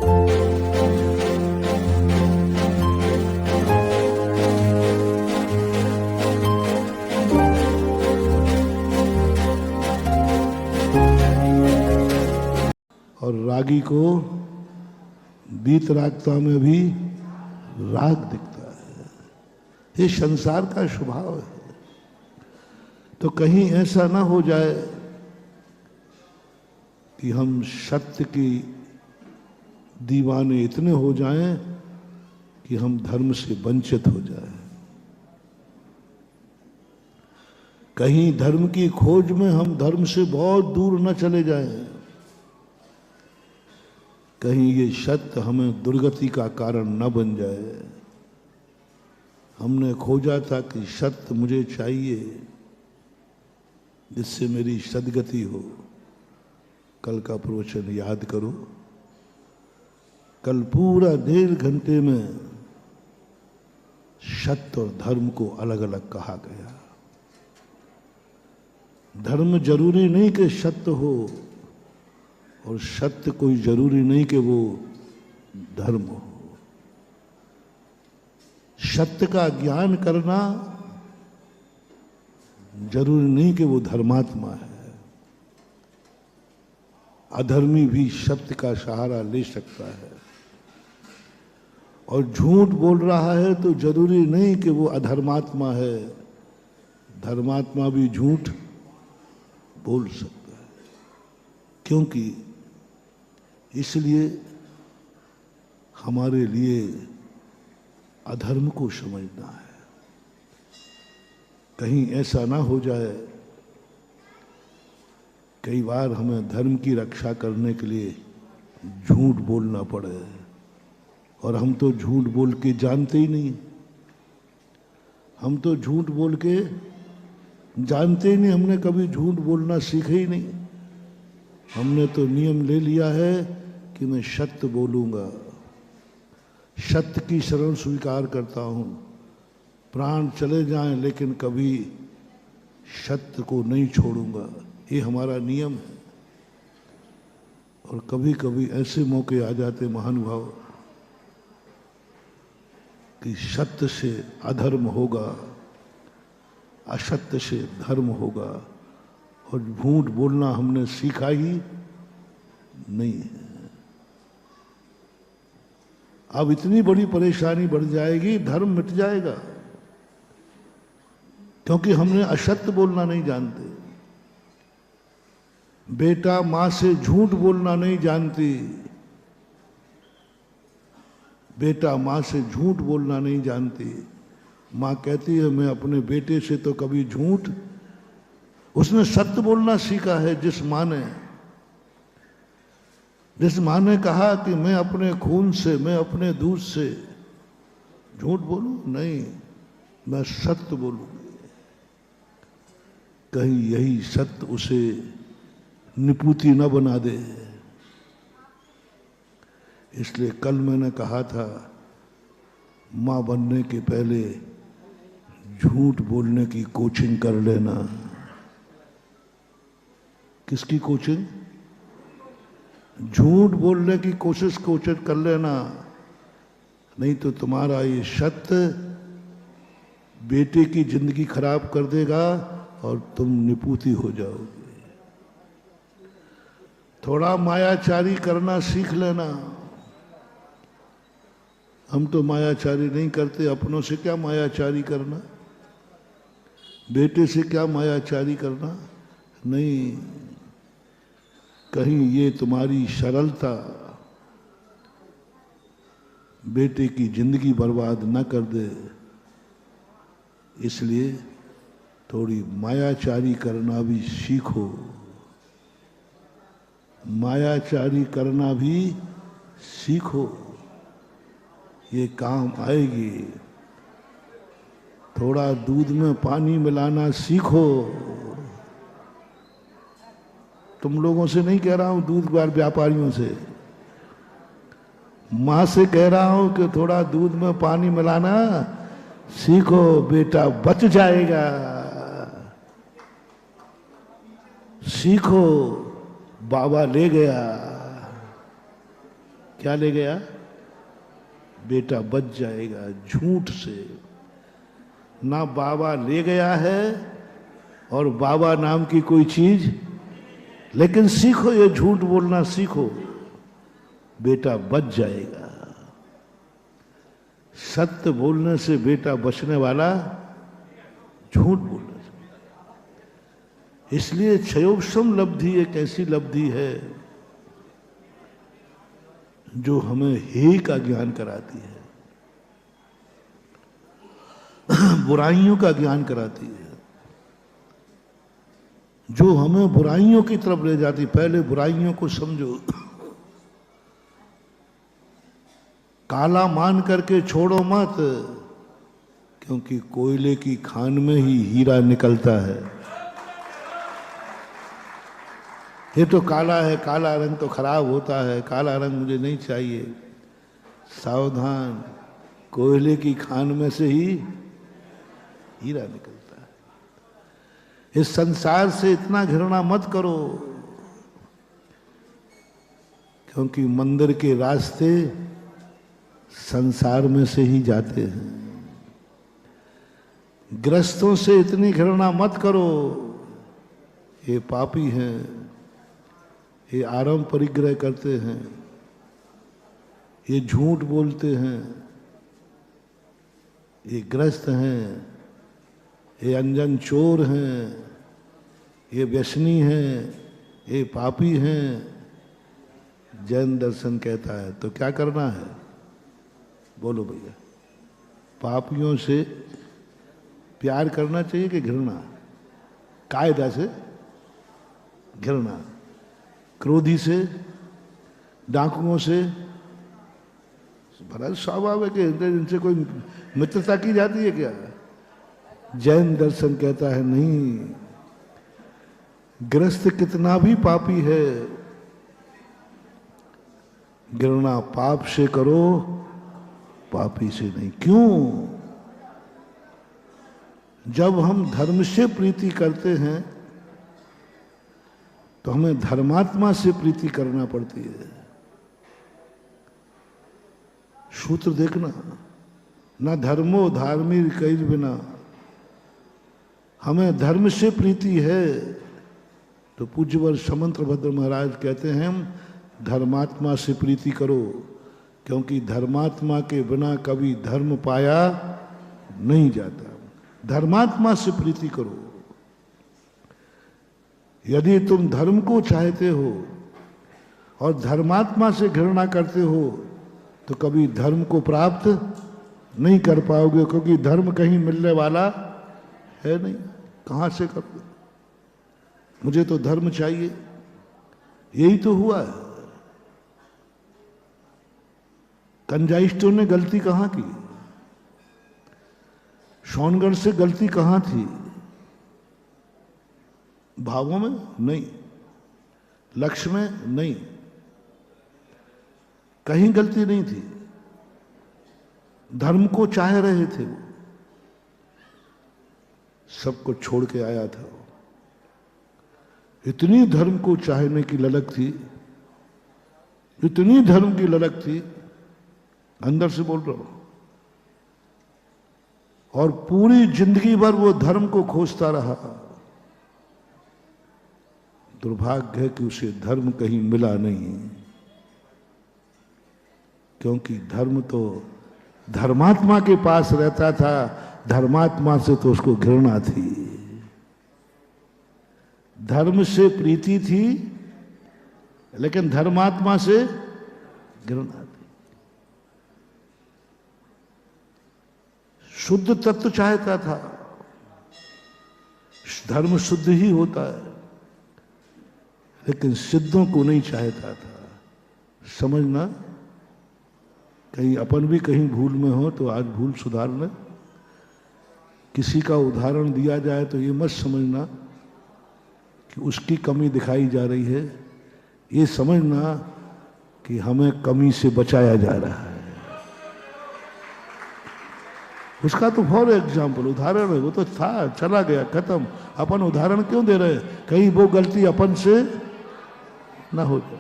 और रागी को बीत रागता में भी राग दिखता है। ये संसार का स्वभाव है। तो कहीं ऐसा ना हो जाए कि हम सत्य की दीवाने इतने हो जाएं कि हम धर्म से वंचित हो जाएं। कहीं धर्म की खोज में हम धर्म से बहुत दूर न चले जाएं। कहीं ये सत्य हमें दुर्गति का कारण न बन जाए। हमने खोजा था कि सत्य मुझे चाहिए जिससे मेरी सद्गति हो। कल का प्रवचन याद करो। कल पूरा 1.5 घंटे में सत्य और धर्म को अलग अलग कहा गया। धर्म जरूरी नहीं कि सत्य हो और सत्य कोई जरूरी नहीं कि वो धर्म हो। सत्य का ज्ञान करना जरूरी नहीं कि वो धर्मात्मा है। अधर्मी भी सत्य का सहारा ले सकता है। और झूठ बोल रहा है तो जरूरी नहीं कि वो अधर्मात्मा है। धर्मात्मा भी झूठ बोल सकता है। क्योंकि इसलिए हमारे लिए अधर्म को समझना है। कहीं ऐसा ना हो जाए। कई बार हमें धर्म की रक्षा करने के लिए झूठ बोलना पड़े और हम तो झूठ बोल के जानते ही नहीं। हम तो झूठ बोल के जानते ही नहीं। हमने कभी झूठ बोलना सीखा ही नहीं। हमने तो नियम ले लिया है कि मैं सत्य बोलूंगा, सत्य की शरण स्वीकार करता हूं, प्राण चले जाएं लेकिन कभी सत्य को नहीं छोड़ूंगा। ये हमारा नियम है। और कभी कभी ऐसे मौके आ जाते महानुभाव कि सत्य से अधर्म होगा, असत्य से धर्म होगा और झूठ बोलना हमने सीखा ही नहीं है। अब इतनी बड़ी परेशानी बढ़ जाएगी, धर्म मिट जाएगा क्योंकि हमने असत्य बोलना नहीं जानते। बेटा मां से झूठ बोलना नहीं जानती। बेटा मां से झूठ बोलना नहीं जानती। मां कहती है मैं अपने बेटे से तो कभी झूठ, उसने सत्य बोलना सीखा है। जिस मां ने कहा कि मैं अपने खून से, मैं अपने दूध से झूठ बोलूं, नहीं, मैं सत्य बोलूंगी। कहीं यही सत्य उसे निपुति न बना दे। इसलिए कल मैंने कहा था मां बनने के पहले झूठ बोलने की कोचिंग कर लेना। किसकी कोचिंग? झूठ बोलने की कोशिश कर लेना। नहीं तो तुम्हारा ये सत्य बेटे की जिंदगी खराब कर देगा और तुम निपुति हो जाओगे। थोड़ा मायाचारी करना सीख लेना। हम तो मायाचारी नहीं करते। अपनों से क्या मायाचारी करना, बेटे से क्या मायाचारी करना। नहीं, कहीं ये तुम्हारी सरलता बेटे की जिंदगी बर्बाद न कर दे। इसलिए थोड़ी मायाचारी करना भी सीखो। मायाचारी करना भी सीखो, ये काम आएगी। थोड़ा दूध में पानी मिलाना सीखो। तुम लोगों से नहीं कह रहा हूं, दूध व्यापारियों से, मां से कह रहा हूं कि थोड़ा दूध में पानी मिलाना सीखो, बेटा बच जाएगा। सीखो, बाबा ले गया क्या ले गया? बेटा बच जाएगा झूठ से। ना बाबा ले गया है और बाबा नाम की कोई चीज, लेकिन सीखो, ये झूठ बोलना सीखो, बेटा बच जाएगा। सत्य बोलने से बेटा बचने वाला, झूठ बोलने से। इसलिए क्षयोपम लब्धि एक ऐसी लब्धि है जो हमें हे का ज्ञान कराती है, बुराइयों का ज्ञान कराती है, जो हमें बुराइयों की तरफ ले जाती। पहले बुराइयों को समझो, काला मान करके छोड़ो मत, क्योंकि कोयले की खान में ही हीरा निकलता है। ये तो काला है, काला रंग तो खराब होता है, काला रंग मुझे नहीं चाहिए। सावधान, कोयले की खान में से ही हीरा निकलता है। इस संसार से इतना घृणा मत करो, क्योंकि मंदिर के रास्ते संसार में से ही जाते हैं। ग्रस्तों से इतनी घृणा मत करो, ये पापी हैं, ये आरंभ परिग्रह करते हैं, ये झूठ बोलते हैं, ये ग्रस्त हैं, ये अनजन चोर हैं, ये व्यसनी हैं, ये पापी हैं। जैन दर्शन कहता है तो क्या करना है? बोलो भैया, पापियों से प्यार करना चाहिए कि घृणा? कायदा से घृणा, क्रोधी से, डाकुओं से, बड़ा स्वाभाविक है। इनसे कोई मित्रता की जाती है क्या? जैन दर्शन कहता है नहीं, ग्रस्त कितना भी पापी है, घृणा पाप से करो, पापी से नहीं। क्यों? जब हम धर्म से प्रीति करते हैं तो हमें धर्मात्मा से प्रीति करना पड़ती है। सूत्र देखना, न धर्मो धार्मिक कई बिना। हमें धर्म से प्रीति है तो पूज्यवर समंत्र भद्र महाराज कहते हैं धर्मात्मा से प्रीति करो, क्योंकि धर्मात्मा के बिना कभी धर्म पाया नहीं जाता। धर्मात्मा से प्रीति करो। यदि तुम धर्म को चाहते हो और धर्मात्मा से घृणा करते हो तो कभी धर्म को प्राप्त नहीं कर पाओगे, क्योंकि धर्म कहीं मिलने वाला है नहीं। कहां से करोगे? मुझे तो धर्म चाहिए, यही तो हुआ है। कंजाइस्टों ने गलती कहां की? सोनगढ़ से गलती कहां थी? भावों में नहीं, लक्ष्य में नहीं, कहीं गलती नहीं थी। धर्म को चाह रहे थे, वो सबको छोड़ के आया था। इतनी धर्म को चाहने की ललक थी, इतनी धर्म की ललक थी, अंदर से बोल रहा हूं। और पूरी जिंदगी भर वो धर्म को खोजता रहा। दुर्भाग्य है कि उसे धर्म कहीं मिला नहीं, क्योंकि धर्म तो धर्मात्मा के पास रहता था। धर्मात्मा से तो उसको घृणा थी, धर्म से प्रीति थी, लेकिन धर्मात्मा से घृणा थी। शुद्ध तत्व चाहता था। धर्म शुद्ध ही होता है, लेकिन सिद्धों को नहीं चाहता था। समझना, कहीं अपन भी कहीं भूल में हो तो आज भूल सुधार लें। किसी का उदाहरण दिया जाए तो ये मत समझना कि उसकी कमी दिखाई जा रही है, ये समझना कि हमें कमी से बचाया जा रहा है। उसका तो फॉर एग्जाम्पल उदाहरण है, वो तो था, चला गया, खत्म। अपन उदाहरण क्यों दे रहे हैं? कहीं वो गलती अपन से ना हो जाए।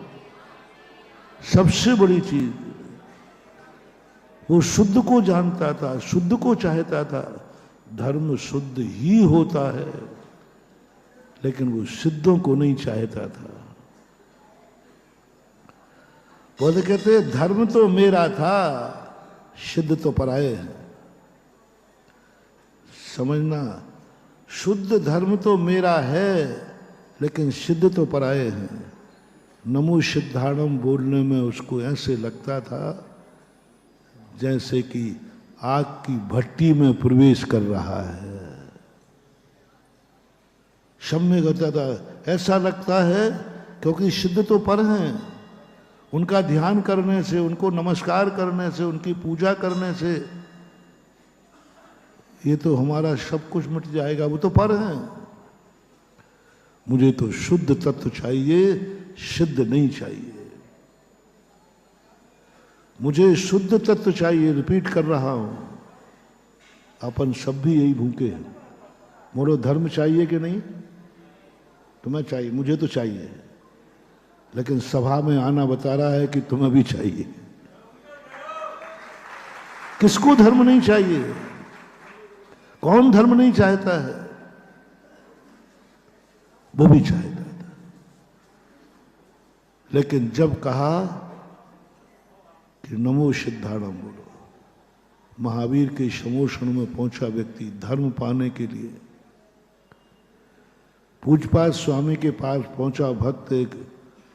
सबसे बड़ी चीज, वो शुद्ध को जानता था, शुद्ध को चाहता था। धर्म शुद्ध ही होता है, लेकिन वो सिद्धों को नहीं चाहता था। बोले कहते धर्म तो मेरा था, सिद्ध तो पराये हैं। समझना, शुद्ध धर्म तो मेरा है, लेकिन सिद्ध तो पराये हैं। नमो सिद्धाणम बोलने में उसको ऐसे लगता था जैसे कि आग की भट्टी में प्रवेश कर रहा है। सम्य कहता था, ऐसा लगता है क्योंकि सिद्ध तो पर हैं। उनका ध्यान करने से, उनको नमस्कार करने से, उनकी पूजा करने से ये तो हमारा सब कुछ मिट जाएगा, वो तो पर हैं। मुझे तो शुद्ध तत्व चाहिए, सिद्ध नहीं चाहिए। मुझे शुद्ध तत्व चाहिए, रिपीट कर रहा हूं। अपन सब भी यही भूखे हैं। मोरो धर्म चाहिए कि नहीं? तुम्हें चाहिए, मुझे तो चाहिए, लेकिन सभा में आना बता रहा है कि तुम्हें भी चाहिए। किसको धर्म नहीं चाहिए? कौन धर्म नहीं चाहता है? वो भी चाहता था, लेकिन जब कहा कि नमो सिद्धाणम बोलो, महावीर के समोषण में पहुंचा व्यक्ति धर्म पाने के लिए। पूजपाठ स्वामी के पास पहुंचा भक्त, एक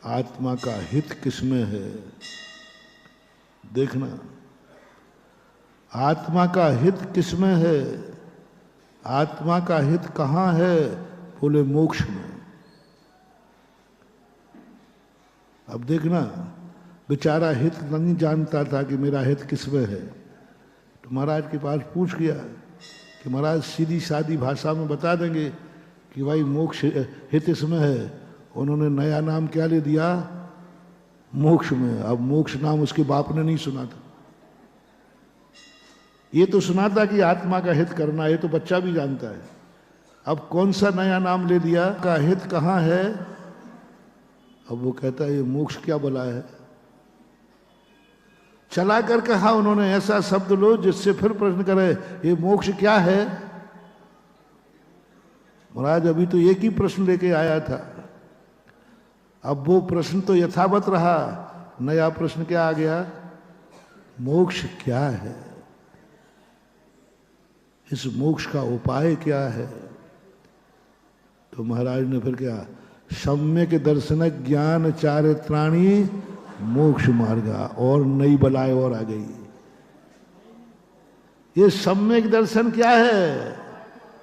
आत्मा का हित किसमें है देखना। आत्मा का हित किसमें है? आत्मा का हित कहाँ है? बोले मोक्ष में। अब देखना, बेचारा हित नहीं जानता था कि मेरा हित किसमें है। तो महाराज के पास पूछ गया कि महाराज सीधी सादी भाषा में बता देंगे कि भाई मोक्ष हित इसमें है। उन्होंने नया नाम क्या ले दिया? मोक्ष में। अब मोक्ष नाम उसके बाप ने नहीं सुना था। ये तो सुना था कि आत्मा का हित करना, ये तो बच्चा भी जानता है। अब कौन सा नया नाम ले दिया? का हित कहाँ है? अब वो कहता है ये मोक्ष क्या भला है। चला कर कहा उन्होंने ऐसा शब्द लो जिससे फिर प्रश्न करे ये मोक्ष क्या है। महाराज अभी तो एक ही प्रश्न लेके आया था, अब वो प्रश्न तो यथावत रहा, नया प्रश्न क्या आ गया? मोक्ष क्या है? इस मोक्ष का उपाय क्या है? तो महाराज ने फिर क्या? सम्यक दर्शन ज्ञान चारित्राणी मोक्ष मार्गा। और नई बलाएं और आ गई। ये सम्यक दर्शन क्या है?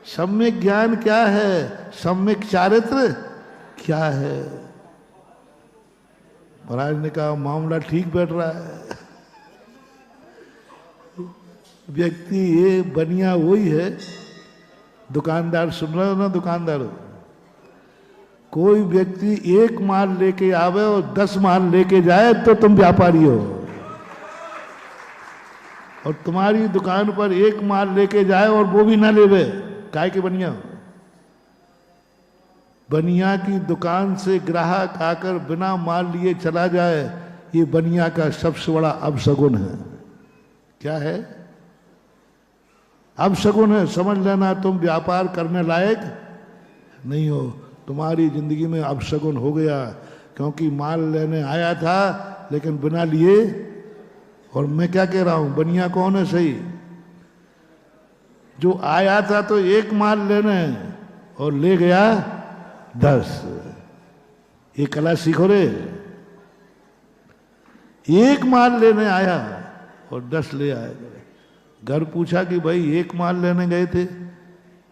सम्यक ज्ञान क्या है? सम्यक चारित्र क्या है? महाराज ने कहा मामला ठीक बैठ रहा है। व्यक्ति ये बनिया वही है। दुकानदार, सुन रहे हो ना दुकानदार? कोई व्यक्ति एक माल लेके आवे और 10 माल लेके जाए तो तुम व्यापारी हो, और तुम्हारी दुकान पर एक माल लेके जाए और वो भी ना लेवे, काय के बनिया? बनिया की दुकान से ग्राहक आकर बिना माल लिए चला जाए, ये बनिया का सबसे बड़ा अपशगुन है। क्या है? अपशगुन है। समझ लेना तुम व्यापार करने लायक नहीं हो। तुम्हारी जिंदगी में अपशगुन हो गया, क्योंकि माल लेने आया था लेकिन बिना लिए। और मैं क्या कह रहा हूं, बनिया कौन है सही? जो आया था तो एक माल लेने और ले गया 10। ये कला सीखो रे। एक माल लेने आया और 10 ले आया। घर पूछा कि भाई एक माल लेने गए थे।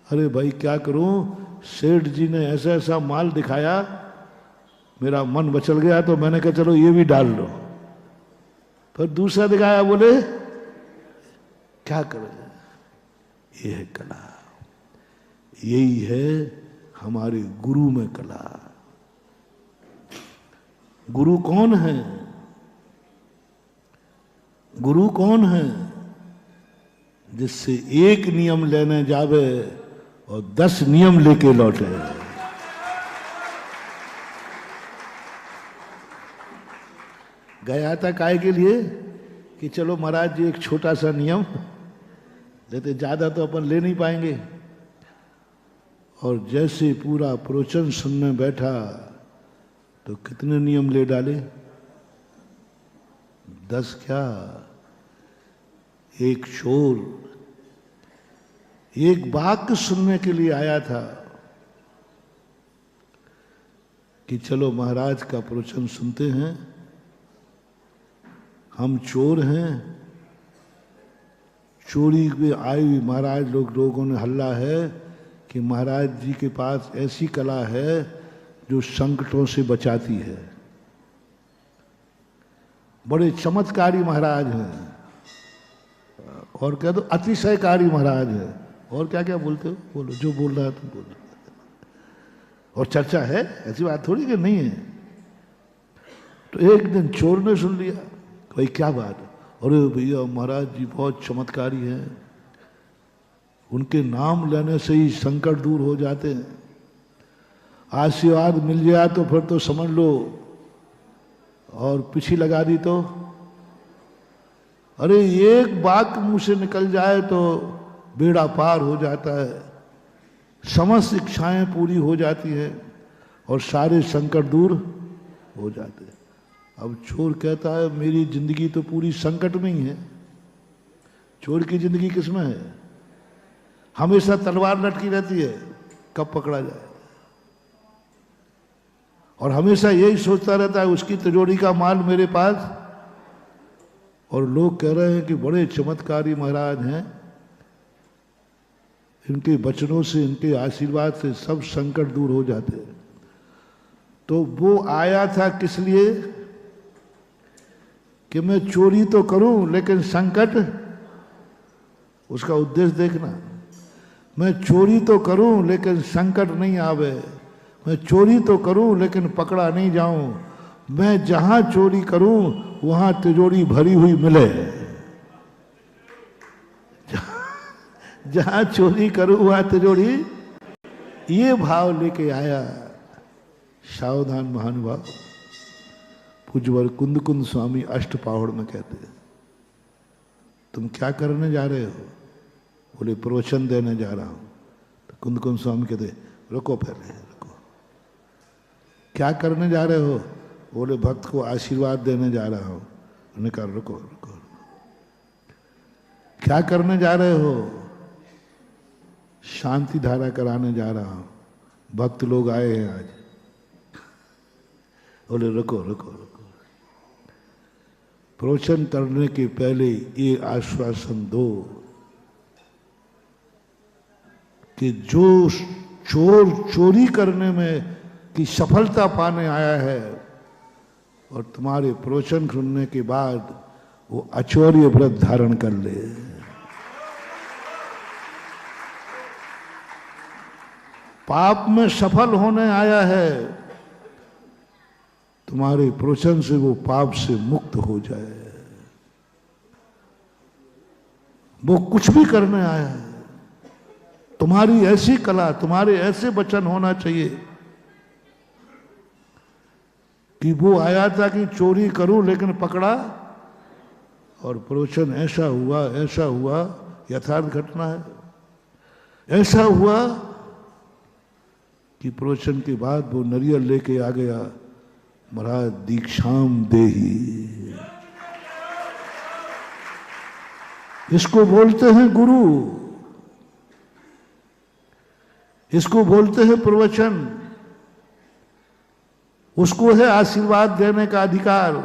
अरे भाई क्या करूं, सेठ जी ने ऐसा ऐसा माल दिखाया, मेरा मन बचल गया तो मैंने कहा चलो ये भी डाल लो। फिर दूसरा दिखाया, बोले क्या करें। ये है कला। यही है हमारे गुरु में कला। गुरु कौन है? गुरु कौन है? जिससे एक नियम लेने जावे और 10 नियम लेके लौटे। गया था काय के लिए कि चलो महाराज जी एक छोटा सा नियम लेते, ज्यादा तो अपन ले नहीं पाएंगे। और जैसे पूरा प्रवचन सुनने बैठा तो कितने नियम ले डाले, 10 क्या, एक चोर एक वाक्य सुनने के लिए आया था कि चलो महाराज का प्रवचन सुनते हैं, हम चोर हैं, चोरी पे आई हुई महाराज लोगों ने हल्ला है कि महाराज जी के पास ऐसी कला है जो संकटों से बचाती है, बड़े चमत्कारी महाराज हैं, और कह दो अतिशयकारी महाराज है, और क्या क्या बोलते हो, बोलो जो बोल रहा है तुम बोलो। और चर्चा है, ऐसी बात थोड़ी कि नहीं है। तो एक दिन चोर ने सुन लिया, भाई क्या बात है, अरे भैया महाराज जी बहुत चमत्कारी हैं, उनके नाम लेने से ही संकट दूर हो जाते हैं, आशीर्वाद मिल जाए तो फिर तो समझ लो, और पीछी लगा दी तो, अरे एक बात मुंह से निकल जाए तो बेड़ा पार हो जाता है, समस्त इच्छाएं पूरी हो जाती है और सारे संकट दूर हो जाते हैं। अब चोर कहता है मेरी जिंदगी तो पूरी संकट में ही है। चोर की जिंदगी किसमें है, हमेशा तलवार लटकी रहती है कब पकड़ा जाए, और हमेशा यही सोचता रहता है उसकी तिजोरी का माल मेरे पास। और लोग कह रहे हैं कि बड़े चमत्कारी महाराज हैं, इनके वचनों से, इनके आशीर्वाद से सब संकट दूर हो जाते हैं। तो वो आया था किस लिए कि मैं चोरी तो करूं लेकिन संकट, उसका उद्देश्य देखना, मैं चोरी तो करूं लेकिन संकट नहीं आवे, मैं चोरी तो करूं लेकिन पकड़ा नहीं जाऊं, मैं जहां चोरी करूं वहां तिजोरी भरी हुई मिले, जहां चोरी करूं वहां तिजोरी, ये भाव लेके आया। सावधान महानुभाव, पूज्यवर कुंद कुंद स्वामी अष्टपावड़ में कहते हैं, तुम क्या करने जा रहे हो, बोले प्रवचन देने जा रहा हूं। तो कुंद कुंद स्वामी कहते रुको पहले रुको, क्या करने जा रहे हो, बोले भक्त को आशीर्वाद देने जा रहा हूं। उन्होंने कहा रुको रुको, क्या करने जा रहे हो, शांति धारा कराने जा रहा हूं, भक्त लोग आए हैं आज। बोले रुको रुको रुको, प्रवचन करने के पहले ये आश्वासन दो कि जो चोर चोरी करने में की सफलता पाने आया है और तुम्हारे प्रवचन सुनने के बाद वो अचौर्य व्रत धारण कर ले। पाप में सफल होने आया है, तुम्हारे प्रवचन से वो पाप से मुक्त हो जाए। वो कुछ भी करने आया है, तुम्हारी ऐसी कला, तुम्हारे ऐसे वचन होना चाहिए कि वो आया था कि चोरी करूं लेकिन पकड़ा, और प्रवचन ऐसा हुआ, यथार्थ घटना है, ऐसा हुआ कि प्रवचन के बाद वो नरियल लेके आ गया, महाराज दीक्षाम देही। इसको बोलते हैं गुरु, इसको बोलते हैं प्रवचन, उसको है आशीर्वाद देने का अधिकार,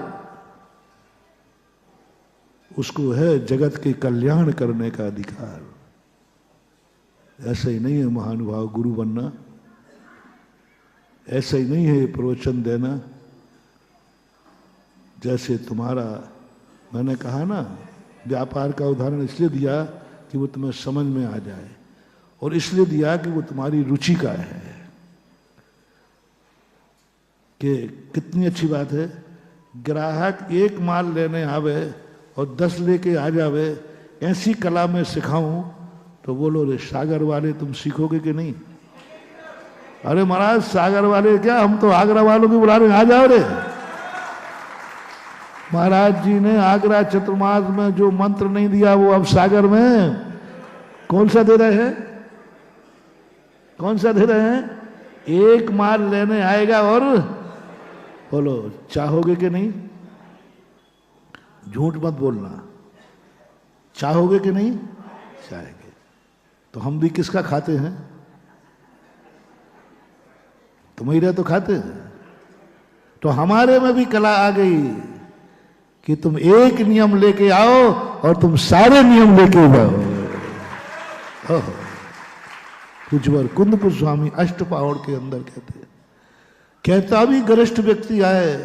उसको है जगत के कल्याण करने का अधिकार। ऐसा ही नहीं है महानुभाव गुरु बनना, ऐसा ही नहीं है प्रवचन देना। जैसे तुम्हारा, मैंने कहा ना, व्यापार का उदाहरण इसलिए दिया कि वो तुम्हें समझ में आ जाए, और इसलिए दिया कि वो तुम्हारी रुचि का है। कि कितनी अच्छी बात है, ग्राहक एक माल लेने आवे और 10 लेके आ जावे, ऐसी कला में सिखाऊं तो बोलो रे सागर वाले तुम सीखोगे कि नहीं? अरे महाराज सागर वाले क्या, हम तो आगरा वालों की बुला रहे, आ जाओ रे। महाराज जी ने आगरा चतुर्मास में जो मंत्र नहीं दिया वो अब सागर में कौन सा दे रहे हैं? कौन सा दे रहे हैं? एक माल लेने आएगा और बोलो चाहोगे कि नहीं? झूठ मत बोलना। चाहोगे कि नहीं? चाहेंगे। तो हम भी किसका खाते हैं? तुम्हारे तो खाते हैं। तो हमारे में भी कला आ गई कि तुम एक नियम लेके आओ और तुम सारे नियम लेके जाओ। कुछवर कुंदपुर स्वामी अष्टपहाड़ के अंदर कहते हैं, कहता भी गरिष्ठ व्यक्ति आए,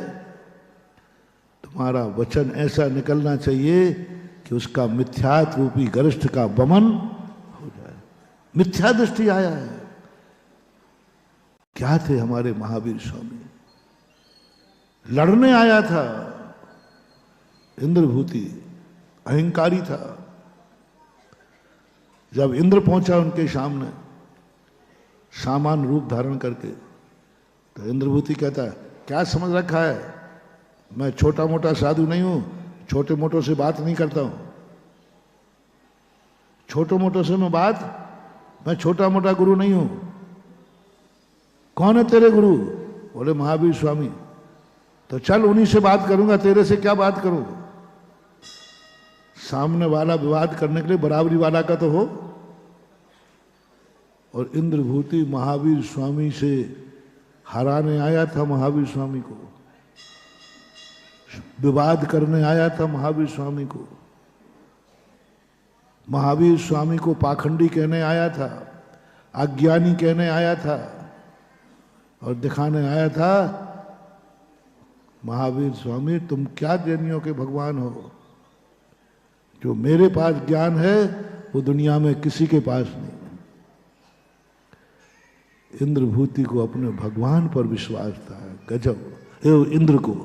तुम्हारा वचन ऐसा निकलना चाहिए कि उसका मिथ्यात्व रूपी गरिष्ठ का वमन हो जाए। मिथ्या दृष्टि आया है। क्या थे हमारे महावीर स्वामी? लड़ने आया था। इंद्रभूति अहंकारी था। जब इंद्र पहुंचा उनके सामने सामान्य रूप धारण करके, तो इंद्रभूति कहता है, क्या समझ रखा है? मैं छोटा मोटा साधु नहीं हूं, छोटे मोटों से बात नहीं करता हूं। छोटे मोटों से मैं छोटा मोटा गुरु नहीं हूं। कौन है तेरे गुरु? बोले महावीर स्वामी। तो चल उन्हीं से बात करूंगा, तेरे से क्या बात करूं? सामने वाला विवाद करने के लिए बराबरी वाला का तो हो। और इंद्रभूति महावीर स्वामी से हराने आया था। महावीर स्वामी को विवाद करने आया था। महावीर स्वामी को, महावीर स्वामी को पाखंडी कहने आया था, अज्ञानी कहने आया था और दिखाने आया था, महावीर स्वामी तुम क्या ज्ञानियों के भगवान हो? जो मेरे पास ज्ञान है वो दुनिया में किसी के पास नहीं। इंद्रभूति को अपने भगवान पर विश्वास था। गजब। इंद्र को,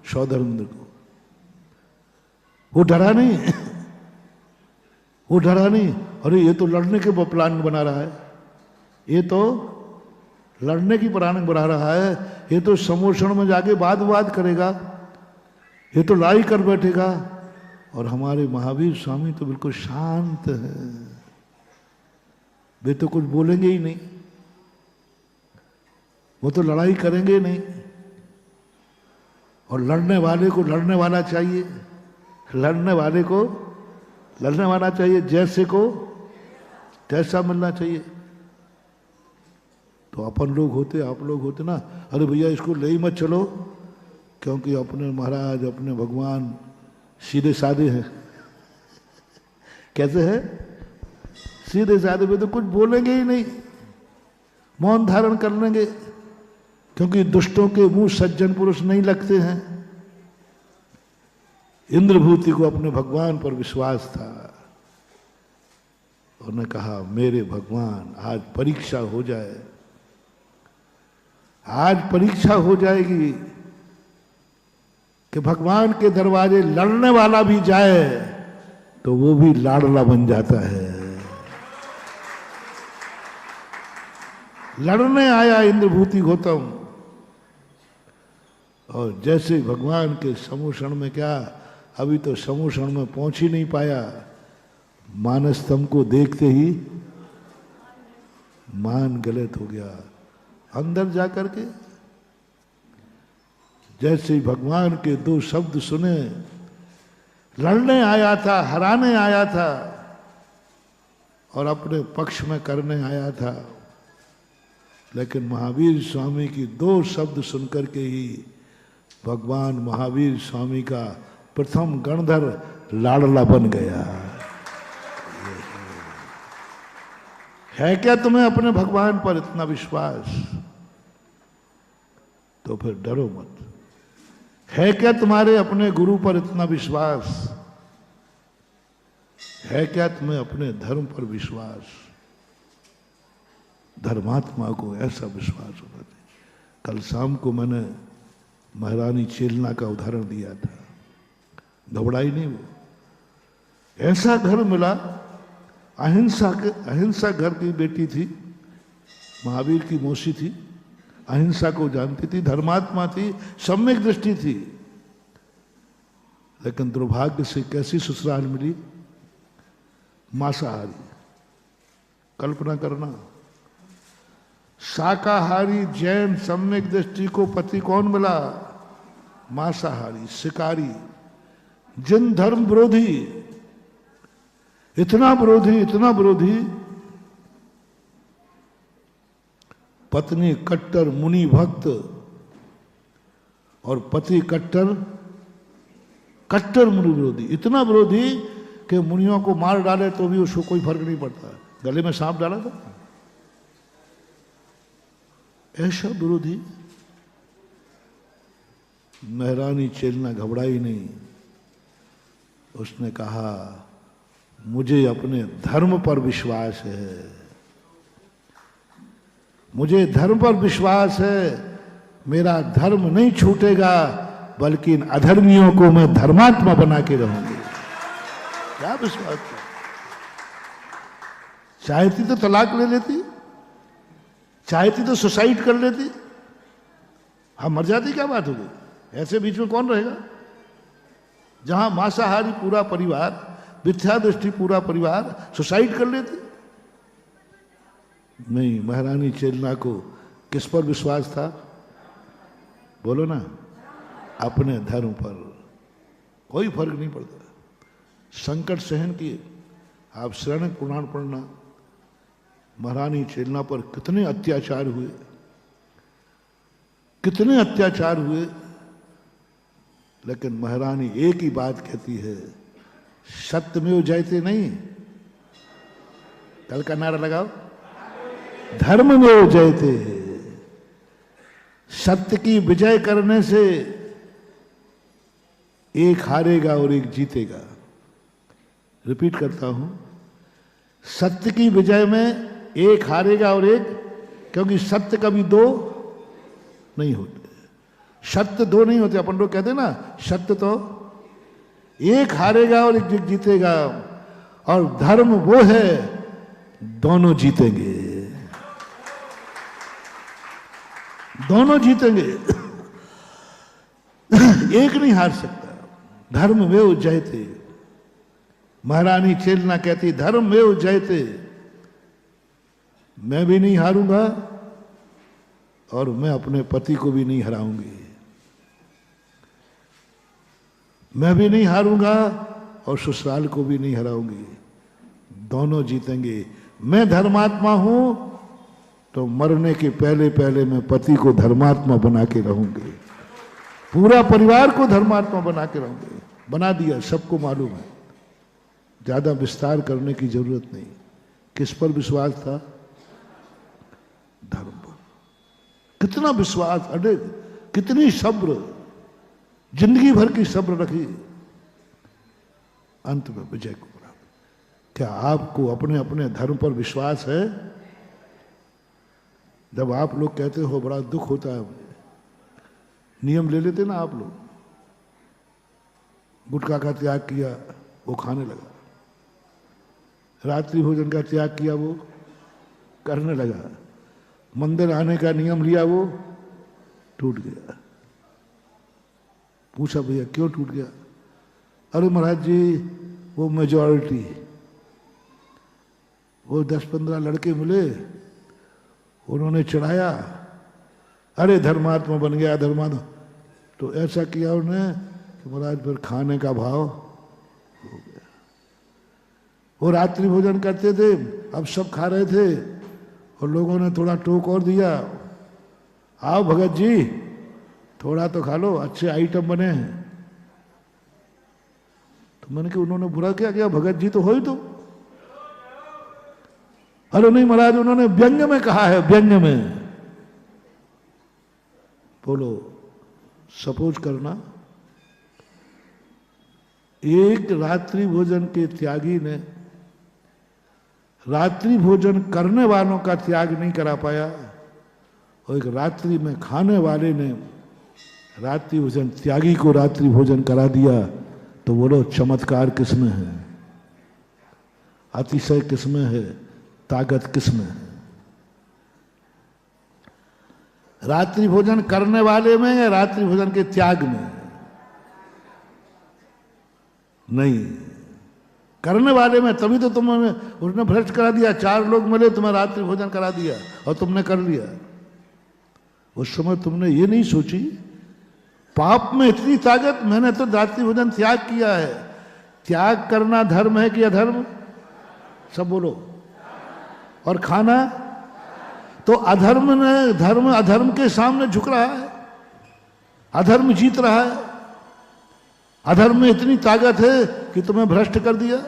सौधर इंद्र को वो डरा नहीं। वो डरा नहीं। अरे ये तो लड़ने के प्लान बना रहा है, ये तो लड़ने की प्लान बना रहा है, ये तो समोषण में जाके वाद करेगा, ये तो लड़ाई कर बैठेगा। और हमारे महावीर स्वामी तो बिल्कुल शांत है। वे तो कुछ बोलेंगे ही नहीं, वो तो लड़ाई करेंगे नहीं। और लड़ने वाले को लड़ने वाला चाहिए, लड़ने वाले को लड़ने वाला चाहिए, जैसे को तैसा मिलना चाहिए। तो अपन लोग होते, आप लोग होते ना, अरे भैया इसको ले ही मत चलो, क्योंकि अपने महाराज अपने भगवान सीधे साधे हैं। कैसे है? सीधे साधे में तो कुछ बोलेंगे ही नहीं, मौन धारण कर लेंगे, क्योंकि दुष्टों के मुंह सज्जन पुरुष नहीं लगते हैं। इंद्रभूति को अपने भगवान पर विश्वास था। उन्होंने कहा, मेरे भगवान आज परीक्षा हो जाए, आज परीक्षा हो जाएगी कि भगवान के दरवाजे लड़ने वाला भी जाए तो वो भी लाडला बन जाता है। लड़ने आया इंद्रभूति गौतम, और जैसे भगवान के समूषण में, क्या अभी तो समूषण में पहुंच ही नहीं पाया, मानस तम को देखते ही मान गलत हो गया। अंदर जाकर के जैसे ही भगवान के दो शब्द सुने, लड़ने आया था, हराने आया था और अपने पक्ष में करने आया था, लेकिन महावीर स्वामी की दो शब्द सुनकर के ही भगवान महावीर स्वामी का प्रथम गणधर लाडला बन गया। है क्या तुम्हें अपने भगवान पर इतना विश्वास? तो फिर डरो मत। है क्या तुम्हारे अपने गुरु पर इतना विश्वास? है क्या तुम्हें अपने धर्म पर विश्वास? धर्मात्मा को ऐसा विश्वास होना चाहिए। कल शाम को मैंने महारानी चेलना का उदाहरण दिया था, घबराई नहीं। वो ऐसा घर मिला, अहिंसा घर की बेटी थी, महावीर की मौसी थी, अहिंसा को जानती थी, धर्मात्मा थी, सम्यक दृष्टि थी। लेकिन दुर्भाग्य से कैसी ससुराल मिली? मांसाहारी। कल्पना करना, शाकाहारी जैन सम्यक दृष्टि को पति कौन मिला? मांसाहारी, शिकारी, जिन धर्म विरोधी, इतना विरोधी, इतना विरोधी। पत्नी कट्टर मुनि भक्त और पति कट्टर मुनि विरोधी। इतना विरोधी कि मुनियों को मार डाले तो भी उसको कोई फर्क नहीं पड़ता। गले में सांप डाला था, ऐसा विरोधी। महारानी चेलना घबराई नहीं। उसने कहा, मुझे अपने धर्म पर विश्वास है, मुझे धर्म पर विश्वास है, मेरा धर्म नहीं छूटेगा, बल्कि इन अधर्मियों को मैं धर्मात्मा बना के रहूंगी। क्या विश्वास था? चाहती तो तलाक ले लेती, चाहती तो सुसाइड कर लेती, हम मर जाती, क्या बात होगी? ऐसे बीच में कौन रहेगा? जहां मांसाहारी पूरा परिवार, मिथ्या दृष्टि पूरा परिवार सुसाइड कर लेती। नहीं, महारानी चेलना को किस पर विश्वास था? बोलो ना, अपने धर्म पर। कोई फर्क नहीं पड़ता। संकट सहन किए। आप शरण पुराण पढ़ना, महारानी चेलना पर कितने अत्याचार हुए, कितने अत्याचार हुए। लेकिन महारानी एक ही बात कहती है, सत्यमेव जयते नहीं, कल का नारा लगाओ, धर्ममेव जयते। सत्य की विजय करने से एक हारेगा और एक जीतेगा। रिपीट करता हूं, सत्य की विजय में एक हारेगा और एक, क्योंकि सत्य कभी दो नहीं होते। सत्य दो नहीं होते। अपन लोग कहते हैं ना, सत्य तो एक हारेगा और एक जीतेगा, और धर्म वो है दोनों जीतेंगे, दोनों जीतेंगे। एक नहीं हार सकता। धर्म में जयते। महारानी चेलना कहती, धर्म में जयते। मैं भी नहीं हारूंगा और मैं अपने पति को भी नहीं हराऊंगी। मैं भी नहीं हारूंगा और ससुराल को भी नहीं हराऊंगी, दोनों जीतेंगे। मैं धर्मात्मा हूं तो मरने के पहले पहले मैं पति को धर्मात्मा बना के रहूंगी, पूरा परिवार को धर्मात्मा बना के रहूंगी। बना दिया, सबको मालूम है। ज्यादा विस्तार करने की जरूरत नहीं। किस पर विश्वास था? धर्म पर। कितना विश्वास, अड़े कितनी सब्र, जिंदगी भर की सब्र रखी, अंत में विजय को प्राप्त। क्या आपको अपने अपने धर्म पर विश्वास है? जब आप लोग कहते हो बड़ा दुख होता है मुझे, नियम ले लेते ना आप लोग। गुटखा का त्याग किया, वो खाने लगा। रात्रि भोजन का त्याग किया, वो करने लगा। मंदिर आने का नियम लिया, वो टूट गया। पूछा, भैया क्यों टूट गया? अरे महाराज जी, वो मेजॉरिटी, वो 10-15 लड़के मिले, उन्होंने चढ़ाया, अरे धर्मात्मा बन गया, धर्मात्मा। तो ऐसा किया उन्होंने कि महाराज फिर खाने का भाव हो गया। वो रात्रि भोजन करते थे, अब सब खा रहे थे, और लोगों ने थोड़ा टोक और दिया, आओ भगत जी थोड़ा तो खा लो, अच्छे आइटम बने हैं। तो मैंने कहा उन्होंने बुरा क्या किया? भगत जी तो हो ही तो। अरे नहीं महाराज, उन्होंने व्यंग्य में कहा है, व्यंग्य में। बोलो, सपोज करना एक रात्रि भोजन के त्यागी ने रात्रि भोजन करने वालों का त्याग नहीं करा पाया, और एक रात्रि में खाने वाले ने रात्रि भोजन त्यागी को रात्रि भोजन करा दिया। तो बोलो चमत्कार किसमें है? अतिशय किसमें है? ताकत किसमें है? रात्रि भोजन करने वाले में या रात्रि भोजन के त्याग में? नहीं, करने वाले में। तभी तो तुमने, उसने भ्रष्ट करा दिया। 4 लोग मिले, तुम्हें रात्रि भोजन करा दिया और तुमने कर लिया। उस समय तुमने ये नहीं सोची पाप में इतनी ताकत, मैंने तो रात्रि भोजन त्याग किया है। त्याग करना धर्म है कि अधर्म? सब बोलो। और खाना तो अधर्म ने, धर्म अधर्म के सामने झुक रहा है, अधर्म जीत रहा है। अधर्म में इतनी ताकत है कि तुम्हें भ्रष्ट कर दिया।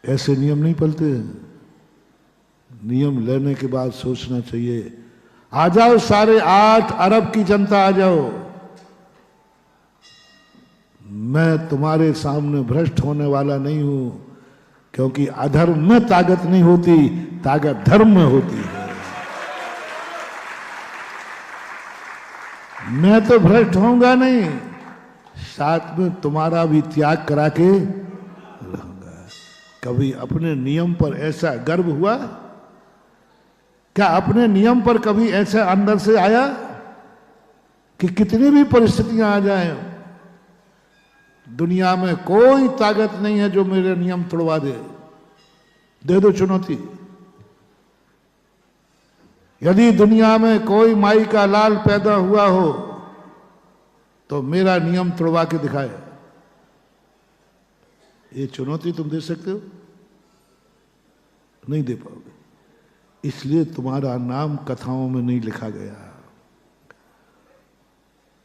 ऐसे नियम नहीं पलते। नियम लेने के बाद सोचना चाहिए। आ जाओ, 8.5 अरब की जनता आ जाओ, मैं तुम्हारे सामने भ्रष्ट होने वाला नहीं हूं, क्योंकि अधर्म में ताकत नहीं होती, ताकत धर्म में होती है। मैं तो भ्रष्ट होऊंगा नहीं, साथ में तुम्हारा भी त्याग करा के रहूंगा। कभी अपने नियम पर ऐसा गर्व हुआ? क्या अपने नियम पर कभी ऐसा अंदर से आया कि कितनी भी परिस्थितियां आ जाएं, दुनिया में कोई ताकत नहीं है जो मेरे नियम तोड़वा दे? दे दो चुनौती। यदि दुनिया में कोई माई का लाल पैदा हुआ हो तो मेरा नियम तोड़वा के दिखाए। ये चुनौती तुम दे सकते हो? नहीं दे पाओगे। इसलिए तुम्हारा नाम कथाओं में नहीं लिखा गया।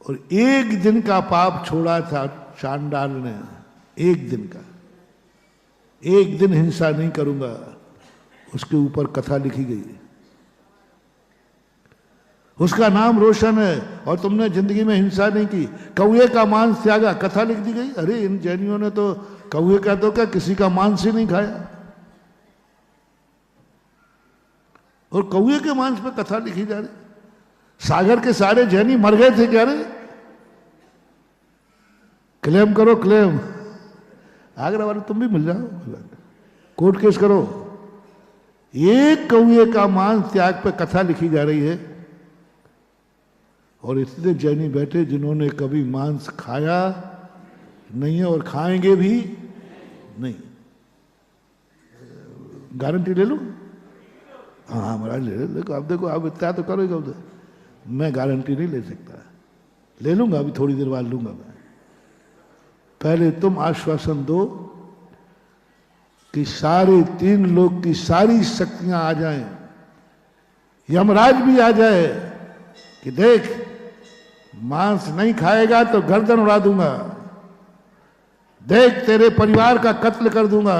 और एक दिन का पाप छोड़ा था चांडाल ने, एक दिन का। एक दिन हिंसा नहीं करूंगा, उसके ऊपर कथा लिखी गई। उसका नाम रोशन है। और तुमने जिंदगी में हिंसा नहीं की, कौए का मांस त्यागा, कथा लिख दी गई। अरे इन जैनियों ने तो कौए का तो क्या, किसी का मांस ही नहीं खाया, और कौए के मांस पे कथा लिखी जा रही। सागर के सारे जैनी मर गए थे क्या रे? क्लेम करो, क्लेम। आगरा वाले तुम भी मिल जाओ, कोर्ट केस करो। एक कौए का मांस त्याग पे कथा लिखी जा रही है, और इतने जैनी बैठे जिन्होंने कभी मांस खाया नहीं है और खाएंगे भी नहीं। गारंटी ले लूं? हाँ महाराज ले लो। आप देखो, आप इतना तो करोगे उधर, मैं गारंटी नहीं ले सकता। ले लूंगा, अभी थोड़ी देर बाद लूंगा मैं। पहले तुम आश्वासन दो कि 3.5 लोग की सारी शक्तियां आ जाएं, यमराज भी आ जाए कि देख मांस नहीं खाएगा तो गर्दन उड़ा दूंगा, देख तेरे परिवार का कत्ल कर दूंगा,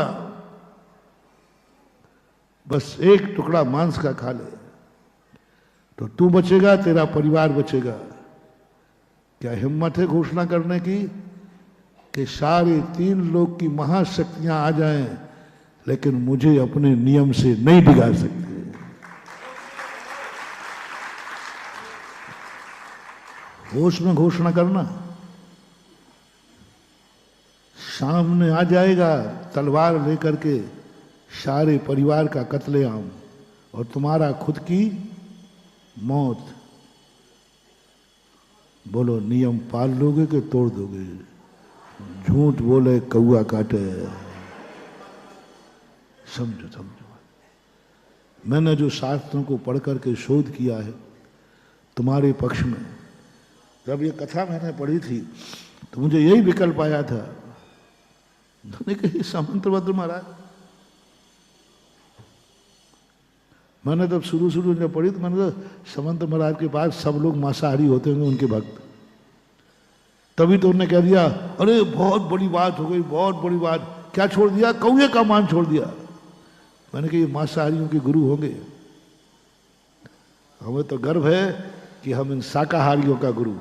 बस एक टुकड़ा मांस का खा ले तो तू बचेगा, तेरा परिवार बचेगा। क्या हिम्मत है घोषणा करने की कि 3.5 लोग की महाशक्तियां आ जाएं, लेकिन मुझे अपने नियम से नहीं बिगाड़ सकते। होश में घोषणा करना। सामने आ जाएगा तलवार लेकर के सारे परिवार का कत्लेआम और तुम्हारा खुद की मौत। बोलो नियम पाल लोगे कि तोड़ दोगे? झूठ बोले कौआ काटे। समझो समझो। मैंने जो शास्त्रों को पढ़ करके शोध किया है तुम्हारे पक्ष में, जब ये कथा मैंने पढ़ी थी तो मुझे यही विकल्प आया था। मैंने कही सामंतभद्र महाराज, मैंने जब शुरू जब पढ़ी तो मैंने तो सामंत महाराज के पास सब लोग मांसाहारी होते होंगे, उनके भक्त। तभी तो उन्होंने कह दिया अरे बहुत बड़ी बात हो गई, बहुत बड़ी बात। क्या छोड़ दिया? कौए का मांस छोड़ दिया। मैंने कहा ये मांसाहारियों के गुरु होंगे। हमें तो गर्व है कि हम इन शाकाहारियों का गुरु।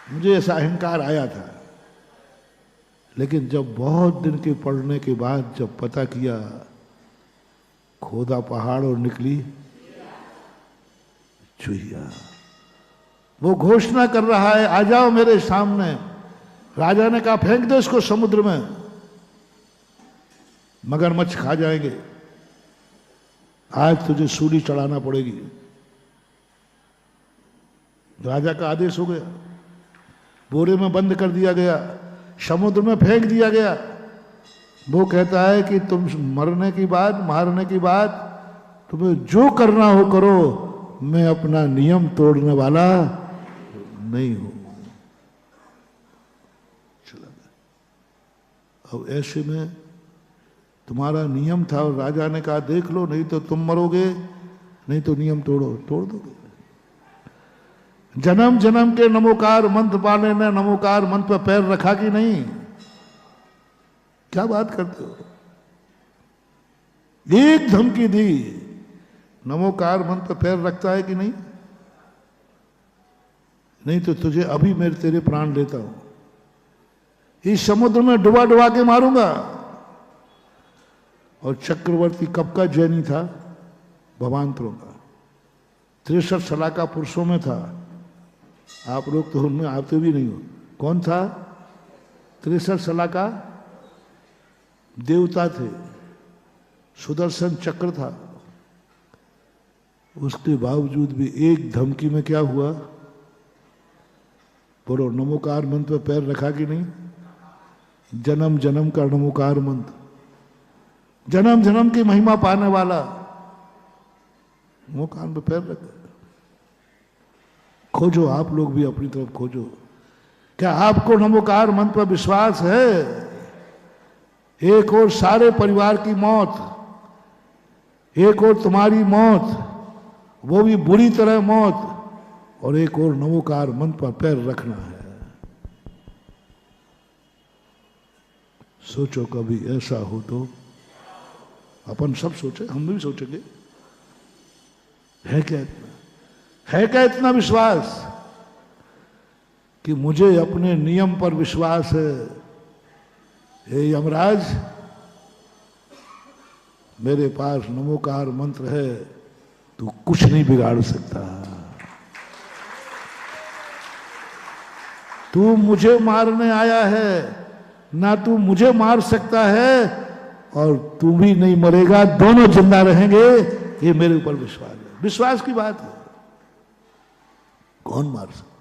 मुझे ऐसा अहंकार आया था, लेकिन जब बहुत दिन के पढ़ने के बाद जब पता किया, खोदा पहाड़ और निकली चूहिया। वो घोषणा कर रहा है आ जाओ मेरे सामने। राजा ने कहा फेंक दो इसको समुद्र में, मगरमच्छ खा जाएंगे, आज तुझे सूली चढ़ाना पड़ेगी। राजा का आदेश हो गया, बोरे में बंद कर दिया गया, समुद्र में फेंक दिया गया। वो कहता है कि तुम मरने की बात, मारने की बात, तुम्हें जो करना हो करो, मैं अपना नियम तोड़ने वाला नहीं हूं। चला गया। अब ऐसे में तुम्हारा नियम था और राजा ने कहा देख लो, नहीं तो तुम मरोगे, नहीं तो नियम तोड़ दोगे। जन्म जन्म के नमोकार मंत्र वाले ने नमोकार मंत्र पर पैर रखा कि नहीं? क्या बात करते हो? एक धमकी दी, नमोकार मंत्र पर पैर रखता है कि नहीं? नहीं तो तुझे अभी मेरे तेरे प्राण लेता हूं, इस समुद्र में डुबा डुबा के मारूंगा। और चक्रवर्ती कब का जैनी था? भवांतरों का, 63 सलाह का पुरुषों में था। आप लोग तो उनमें आते भी नहीं हो। कौन था? 63 सलाह का देवता थे, सुदर्शन चक्र था। उसके बावजूद भी एक धमकी में क्या हुआ? बोलो, नमोकार मंत्र पे पैर रखा कि नहीं? जन्म जन्म का नमोकार मंत्र, जन्म जन्म की महिमा पाने वाला, नमोकार पे पैर रखा। खोजो, आप लोग भी अपनी तरफ खोजो। क्या आपको नमोकार मंत्र पर विश्वास है? एक और सारे परिवार की मौत, एक और तुम्हारी मौत, वो भी बुरी तरह मौत, और एक और नमोकार मंत्र पर पैर रखना है। सोचो कभी ऐसा हो तो। अपन सब सोचे, हम भी सोचेंगे। है क्या इतना? है क्या इतना विश्वास कि मुझे अपने नियम पर विश्वास है? हे यमराज, मेरे पास नमोकार मंत्र है, तू कुछ नहीं बिगाड़ सकता। तू मुझे मारने आया है, ना तू मुझे मार सकता है और तू भी नहीं मरेगा, दोनों जिंदा रहेंगे। ये मेरे ऊपर विश्वास है। विश्वास की बात है, कौन मार सकता?